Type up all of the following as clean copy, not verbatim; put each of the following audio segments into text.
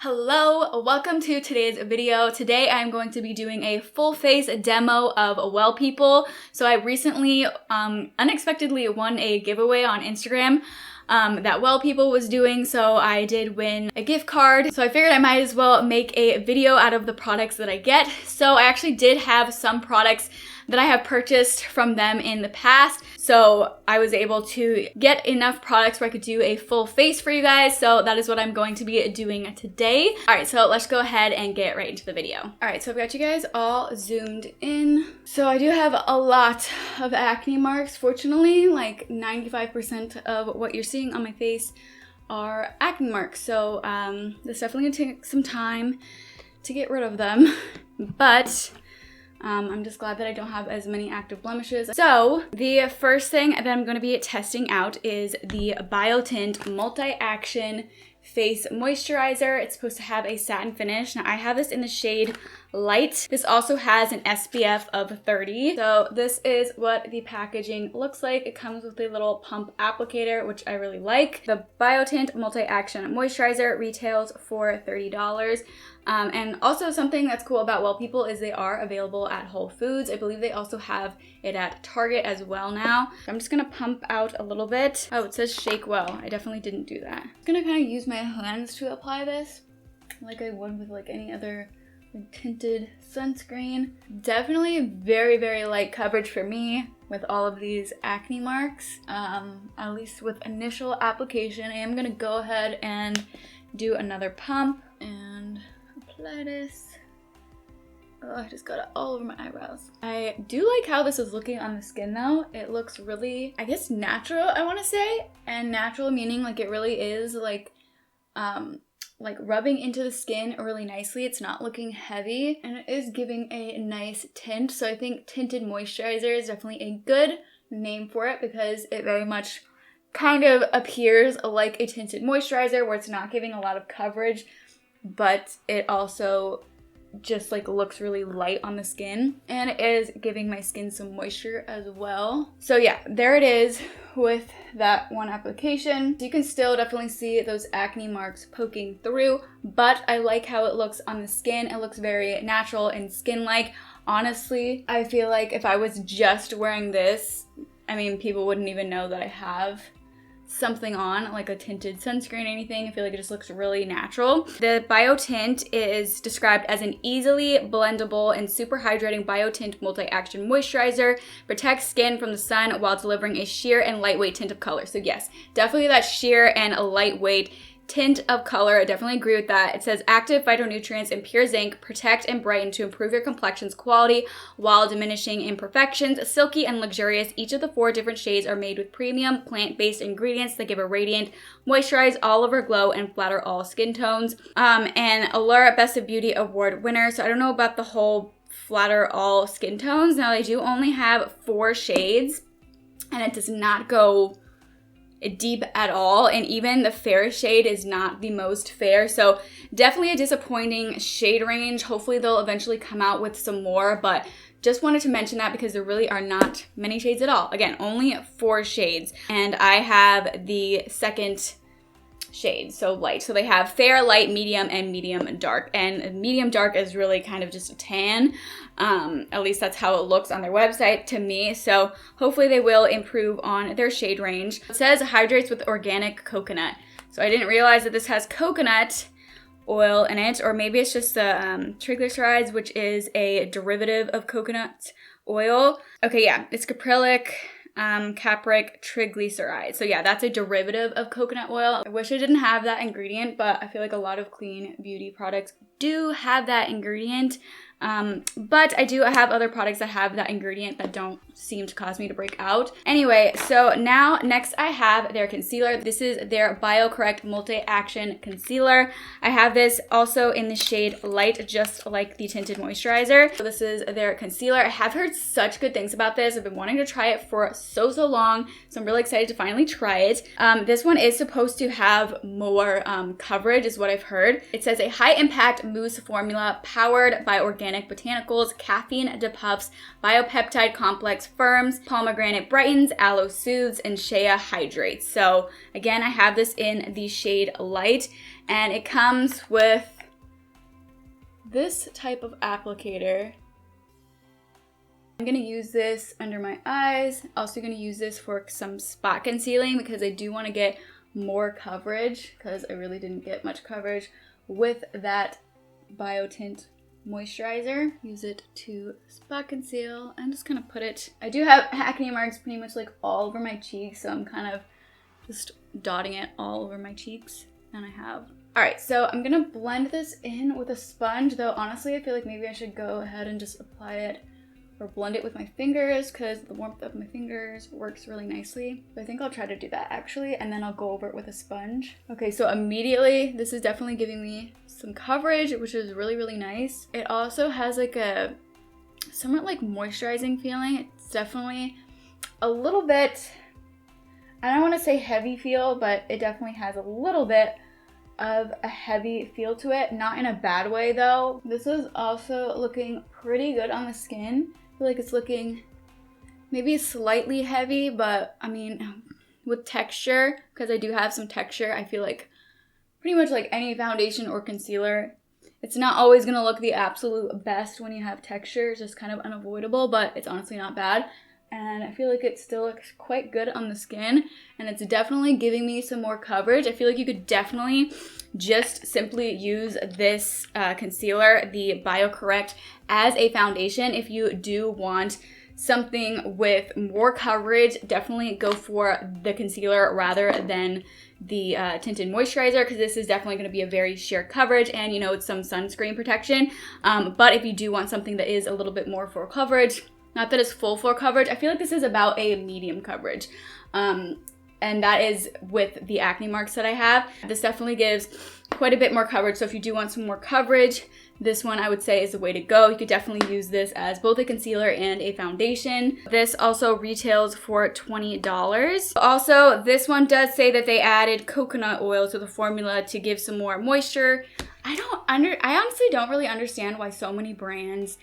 Hello, welcome to today's video. Today I'm going to be doing a full face demo of W3ll People. So I recently unexpectedly won a giveaway on Instagram that WRll People was doing, so I did win a gift card. So I figured I might as well make a video out of the products that I get. So I actually did have some products that I have purchased from them in the past. So I was able to get enough products where I could do a full face for you guys. So that is what I'm going to be doing today. All right, so let's go ahead and get right into the video. All right, so I've got you guys all zoomed in. So I do have a lot of acne marks. Fortunately, like 95% of what you're seeing on my face are acne marks. So this definitely gonna take some time to get rid of them, but I'm just glad that I don't have as many active blemishes. So the first thing that I'm going to be testing out is the BioTint Multi-Action Face Moisturizer. It's supposed to have a satin finish. Now I have this in the shade Light. This also has an SPF of 30. So this is what the packaging looks like. It comes with a little pump applicator, which I really like. The BioTint Multi-Action Moisturizer retails for $30. And also something that's cool about WRll People is they are available at Whole Foods. I believe they also have it at Target as well now. I'm just gonna pump out a little bit. Oh, it says shake well. I definitely didn't do that. I'm gonna kind of use my hands to apply this like I would with like any other tinted sunscreen. Definitely very, very light coverage for me with all of these acne marks. At least with initial application, I am gonna go ahead and do another pump and apply this. Oh, I just got it all over my eyebrows. I do like how this is looking on the skin though. It looks really, I guess, natural, I want to say. And natural meaning like it really is like rubbing into the skin really nicely. It's not looking heavy and it is giving a nice tint. So I think tinted moisturizer is definitely a good name for it because it very much kind of appears like a tinted moisturizer where it's not giving a lot of coverage, but it also just like looks really light on the skin and it is giving my skin some moisture as well. So yeah, there it is with that one application. You can still definitely see those acne marks poking through, but I like how it looks on the skin. It looks very natural and skin-like. Honestly, I feel like if I was just wearing this, I mean, people wouldn't even know that I have something on, like a tinted sunscreen or anything. I feel like it just looks really natural. The BioTint is described as an easily blendable and super hydrating BioTint multi-action moisturizer. Protects skin from the sun while delivering a sheer and lightweight tint of color. So yes, definitely that sheer and a lightweight tint of color. I definitely agree with that. It says active phytonutrients and pure zinc protect and brighten to improve your complexion's quality while diminishing imperfections. Silky and luxurious, each of the 4 different shades are made with premium plant-based ingredients that give a radiant, moisturize, all-over glow and flatter all skin tones. And Allure Best of Beauty Award winner. So I don't know about the whole flatter all skin tones. Now they do only have 4 shades and it does not go deep at all, and even the fair shade is not the most fair, so definitely a disappointing shade range. Hopefully they'll eventually come out with some more, but just wanted to mention that because there really are not many shades at all. Again, only 4 shades, and I have the second shade, so light. So they have fair, light, medium, and medium dark, and medium dark is really kind of just a tan. At least that's how it looks on their website to me, so hopefully they will improve on their shade range. It says hydrates with organic coconut, so I didn't realize that this has coconut oil in it, or maybe it's just the triglycerides, which is a derivative of coconut oil. Okay, yeah, it's caprylic capric triglyceride. So yeah, that's a derivative of coconut oil. I wish I didn't have that ingredient, but I feel like a lot of clean beauty products do have that ingredient. But I do have other products that have that ingredient that don't seem to cause me to break out. Anyway, so now next I have their concealer. This is their BioCorrect Multi-Action Concealer. I have this also in the shade Light, just like the tinted moisturizer. So this is their concealer. I have heard such good things about this. I've been wanting to try it for so long, so I'm really excited to finally try it. This one is supposed to have more coverage is what I've heard. It says a high impact mousse formula powered by organic botanicals, caffeine depuffs, biopeptide complex firms, pomegranate brightens, aloe soothes, and shea hydrates. So again, I have this in the shade Light, And it comes with this type of applicator. I'm gonna use this under my eyes. Also gonna use this for some spot concealing because I do wanna get more coverage because I really didn't get much coverage with that BioTint moisturizer. Use it to spot conceal and just kind of put it. I do have acne marks pretty much like all over my cheeks, so I'm kind of just dotting it all over my cheeks, and I have. All right, so I'm gonna blend this in with a sponge, though honestly I feel like maybe I should go ahead and just apply it or blend it with my fingers because the warmth of my fingers works really nicely. So I think I'll try to do that actually, and then I'll go over it with a sponge. Okay, so immediately this is definitely giving me some coverage, which is really, really nice. It also has like a somewhat like moisturizing feeling. It's definitely a little bit, I don't want to say heavy feel, but it definitely has a little bit of a heavy feel to it. Not in a bad way though. This is also looking pretty good on the skin. I feel like it's looking maybe slightly heavy, but I mean, with texture, because I do have some texture, I feel like pretty much like any foundation or concealer, it's not always gonna look the absolute best when you have texture. It's just kind of unavoidable, but it's honestly not bad. And I feel like it still looks quite good on the skin, and it's definitely giving me some more coverage. I feel like you could definitely just simply use this concealer, the BioCorrect, as a foundation if you do want something with more coverage. Definitely go for the concealer rather than the tinted moisturizer, because this is definitely going to be a very sheer coverage, and you know, it's some sunscreen protection. But if you do want something that is a little bit more full coverage, not that it's full coverage, I feel like this is about a medium coverage. And that is with the acne marks that I have. This definitely gives quite a bit more coverage. So if you do want some more coverage, this one I would say is the way to go. You could definitely use this as both a concealer and a foundation. This also retails for $20. Also, this one does say that they added coconut oil to the formula to give some more moisture. I honestly don't really understand why so many brands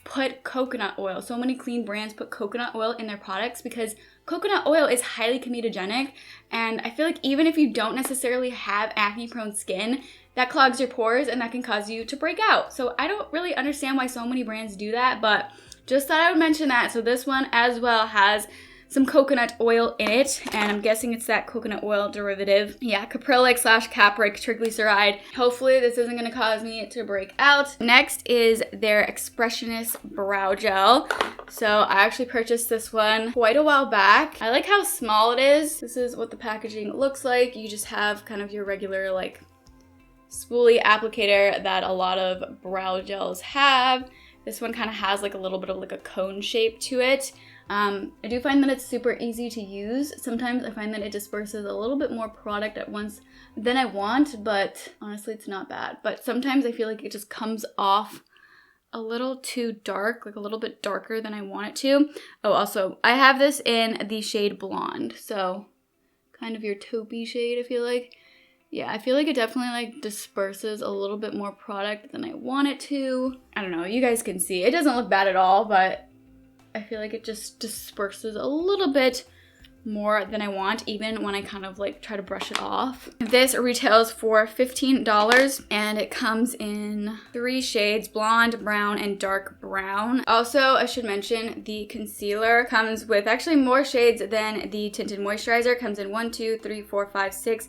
put coconut oil. So many clean brands put coconut oil in their products, because coconut oil is highly comedogenic, and I feel like even if you don't necessarily have acne prone skin, that clogs your pores and that can cause you to break out. So I don't really understand why so many brands do that, but just thought I would mention that. So this one as well has some coconut oil in it, and I'm guessing it's that coconut oil derivative. Yeah, caprylic / capric triglyceride. Hopefully this isn't gonna cause me to break out. Next is their Expressionist Brow Gel. So I actually purchased this one quite a while back. I like how small it is. This is what the packaging looks like. You just have kind of your regular like spoolie applicator that a lot of brow gels have. This one kind of has like a little bit of like a cone shape to it. I do find that it's super easy to use. Sometimes I find that it disperses a little bit more product at once than I want, but honestly it's not bad. But sometimes I feel like it just comes off a little too dark, like a little bit darker than I want it to. Oh, also, I have this in the shade Blonde, so kind of your taupey shade, I feel like. Yeah, I feel like it definitely like disperses a little bit more product than I want it to. I don't know, you guys can see. It doesn't look bad at all, but I feel like it just disperses a little bit more than I want, even when I kind of like try to brush it off. This retails for $15, and it comes in 3 shades, blonde, brown, and dark brown. Also, I should mention the concealer comes with actually more shades than the tinted moisturizer. It comes in 1, 2, 3, 4, 5, 6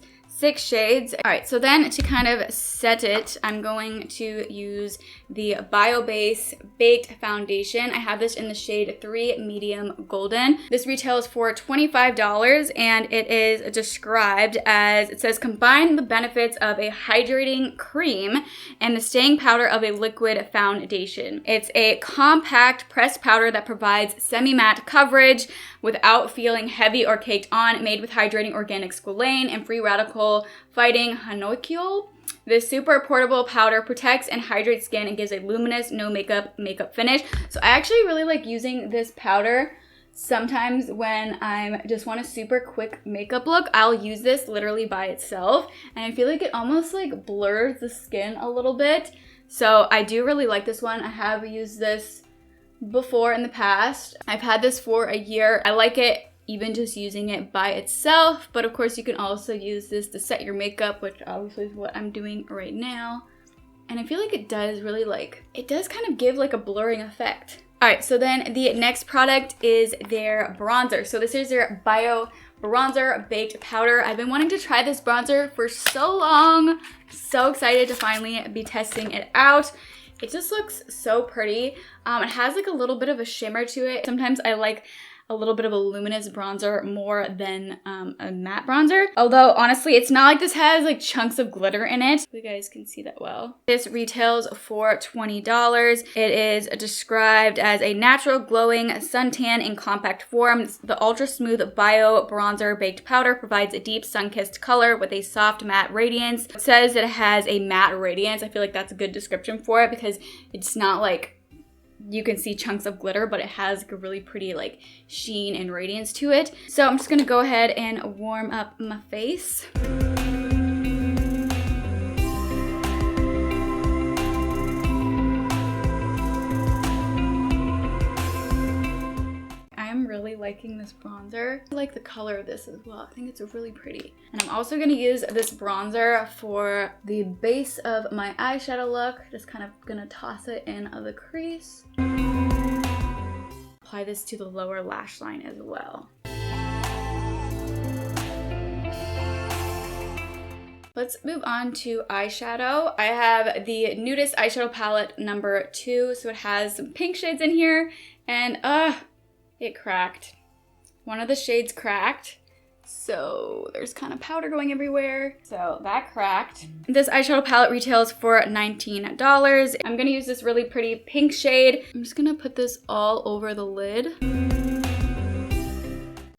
shades. All right, so then to kind of set it, I'm going to use the BioBase Baked Foundation. I have this in the shade 3 Medium Golden. This retails for $25, and it is described as, it says, combine the benefits of a hydrating cream and the staying powder of a liquid foundation. It's a compact pressed powder that provides semi-matte coverage without feeling heavy or caked on, made with hydrating organic squalane and free radical fighting hanoikiol. This super portable powder protects and hydrates skin and gives a luminous, no makeup finish. So I actually really like using this powder. Sometimes when I just want a super quick makeup look, I'll use this literally by itself, and I feel like it almost like blurs the skin a little bit. So I do really like this one. I have used this before in the past. I've had this for a year. I like it even just using it by itself. But of course you can also use this to set your makeup, which obviously is what I'm doing right now. And I feel like it does really it does kind of give like a blurring effect. All right, so then the next product is their bronzer. So this is their Bio Bronzer Baked Powder. I've been wanting to try this bronzer for so long. So excited to finally be testing it out. It just looks so pretty. It has like a little bit of a shimmer to it. Sometimes I like a little bit of a luminous bronzer more than a matte bronzer. Although honestly, it's not like this has like chunks of glitter in it. You guys can see that well. This retails for $20. It is described as a natural glowing suntan in compact form. The ultra smooth Bio Bronzer Baked Powder provides a deep sun-kissed color with a soft matte radiance. It says it has a matte radiance. I feel like that's a good description for it because it's not like you can see chunks of glitter, but it has like a really pretty like sheen and radiance to it. So I'm just gonna go ahead and warm up my face. I'm really liking this bronzer. I like the color of this as well. I think it's really pretty. And I'm also gonna use this bronzer for the base of my eyeshadow look. Just kind of gonna toss it in the crease. Apply this to the lower lash line as well. Let's move on to eyeshadow. I have the Nudist eyeshadow palette number 2. So it has some pink shades in here and it cracked. One of the shades cracked. So there's kind of powder going everywhere. So that cracked. This eyeshadow palette retails for $19. I'm gonna use this really pretty pink shade. I'm just gonna put this all over the lid. And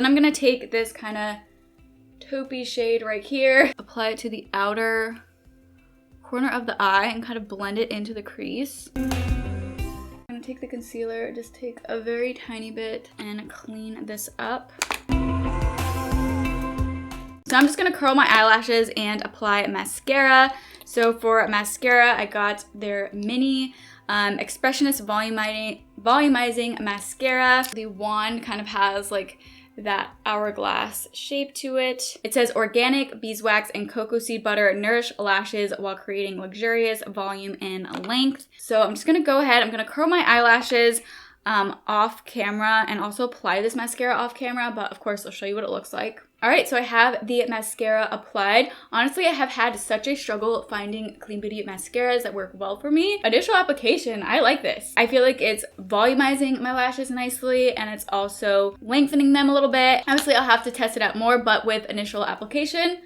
I'm gonna take this kind of taupey shade right here, apply it to the outer corner of the eye and kind of blend it into the crease. I'm gonna take the concealer, just take a very tiny bit and clean this up. So I'm just gonna curl my eyelashes and apply mascara. So for mascara, I got their mini Expressionist volumizing mascara. The wand kind of has like that hourglass shape to it. It says organic beeswax and cocoa seed butter nourish lashes while creating luxurious volume and length. So I'm just gonna go ahead, I'm gonna curl my eyelashes off camera and also apply this mascara off camera, but of course I'll show you what it looks like. All right, so I have the mascara applied. Honestly, I have had such a struggle finding clean beauty mascaras that work well for me. Initial application, I like this. I feel like it's volumizing my lashes nicely and it's also lengthening them a little bit. Obviously, I'll have to test it out more, but with initial application,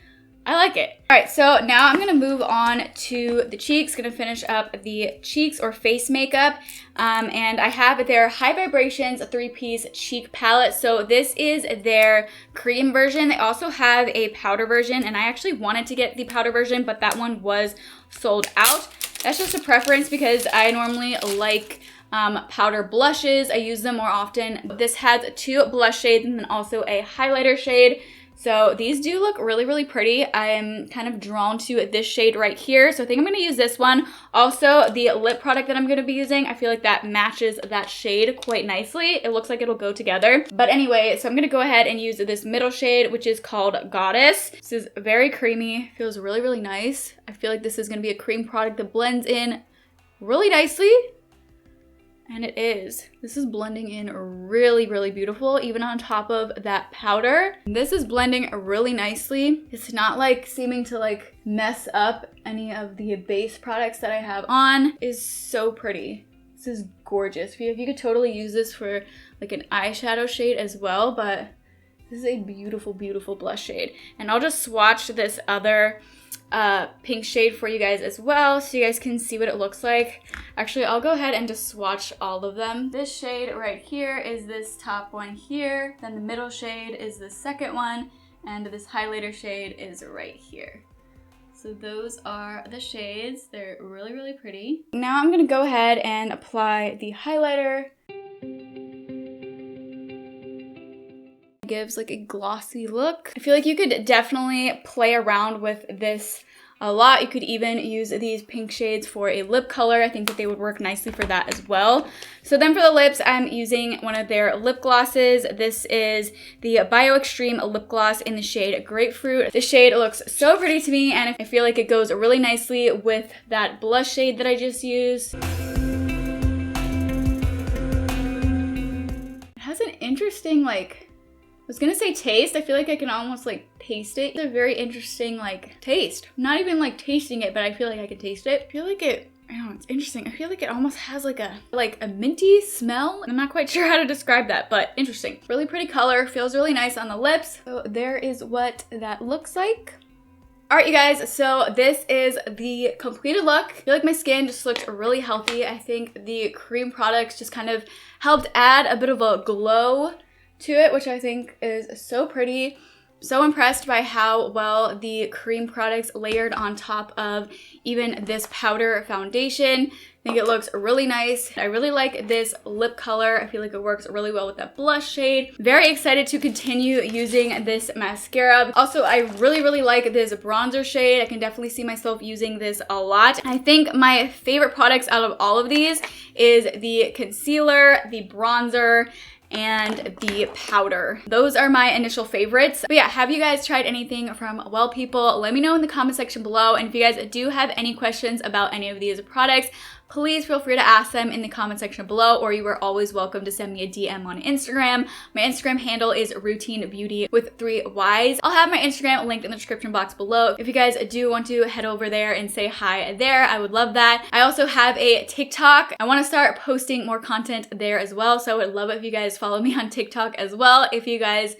I like it. All right, so now I'm gonna move on to the cheeks. Gonna finish up the cheeks or face makeup. And I have their High Vibrations 3-piece cheek palette. So this is their cream version. They also have a powder version, and I actually wanted to get the powder version, but that one was sold out. That's just a preference because I normally like powder blushes. I use them more often. This has 2 blush shades and then also a highlighter shade. So these do look really, really pretty. I'm kind of drawn to this shade right here. So I think I'm gonna use this one. Also, the lip product that I'm gonna be using, I feel like that matches that shade quite nicely. It looks like it'll go together. But anyway, so I'm gonna go ahead and use this middle shade, which is called Goddess. This is very creamy, feels really, really nice. I feel like this is gonna be a cream product that blends in really nicely. And it is. This is blending in really, really beautiful, even on top of that powder. This is blending really nicely. It's not like seeming to like mess up any of the base products that I have on. It is so pretty. This is gorgeous. You could totally use this for like an eyeshadow shade as well, but this is a beautiful, beautiful blush shade. And I'll just swatch this other pink shade for you guys as well so you guys can see what it looks like. Actually, I'll go ahead and just swatch all of them. This shade right here is this top one here, then the middle shade is the second one, and this highlighter shade is right here. So those are the shades. They're really, really pretty. Now I'm gonna go ahead and apply the highlighter. Gives like a glossy look. I feel like you could definitely play around with this a lot. You could even use these pink shades for a lip color. I think that they would work nicely for that as well. So then for the lips, I'm using one of their lip glosses. This is the Bio Extreme lip gloss in the shade Grapefruit. The shade looks so pretty to me, and I feel like it goes really nicely with that blush shade that I just used. It has an interesting, like, I was gonna say taste. I feel like I can almost like taste it. It's a very interesting like taste. I'm not even like tasting it, but I feel like I could taste it. I feel like it, I don't know, it's interesting. I feel like it almost has like a minty smell. I'm not quite sure how to describe that, but interesting. Really pretty color, feels really nice on the lips. So there is what that looks like. All right, you guys, so this is the completed look. I feel like my skin just looks really healthy. I think the cream products just kind of helped add a bit of a glow to it, which I think is so pretty. So impressed by how well the cream products layered on top of even this powder foundation. I think it looks really nice. I really like this lip color. I feel like it works really well with that blush shade. Very excited to continue using this mascara. Also, I really like this bronzer shade. I can definitely see myself using this a lot. I think my favorite products out of all of these is the concealer, the bronzer, and the powder. Those are my initial favorites. But yeah, have you guys tried anything from Well People? Let me know in the comment section below. And if you guys do have any questions about any of these products, please feel free to ask them in the comment section below, or you are always welcome to send me a DM on Instagram. My Instagram handle is Routine Beauty with 3 Ys. I'll have my Instagram linked in the description box below. If you guys do want to head over there and say hi there, I would love that. I also have a TikTok. I want to start posting more content there as well, so I would love it if you guys follow me on TikTok as well, if you guys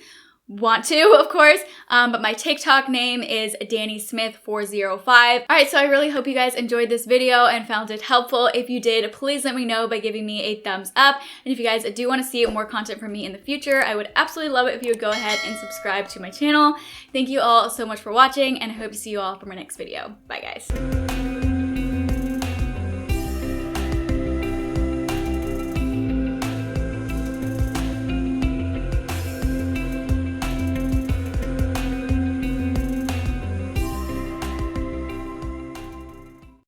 want to, of course, but my TikTok name is DannySmith405. All right, so I really hope you guys enjoyed this video and found it helpful. If you did, please let me know by giving me a thumbs up. And if you guys do want to see more content from me in the future, I would absolutely love it if you would go ahead and subscribe to my channel. Thank you all so much for watching, and I hope to see you all for my next video. Bye, guys.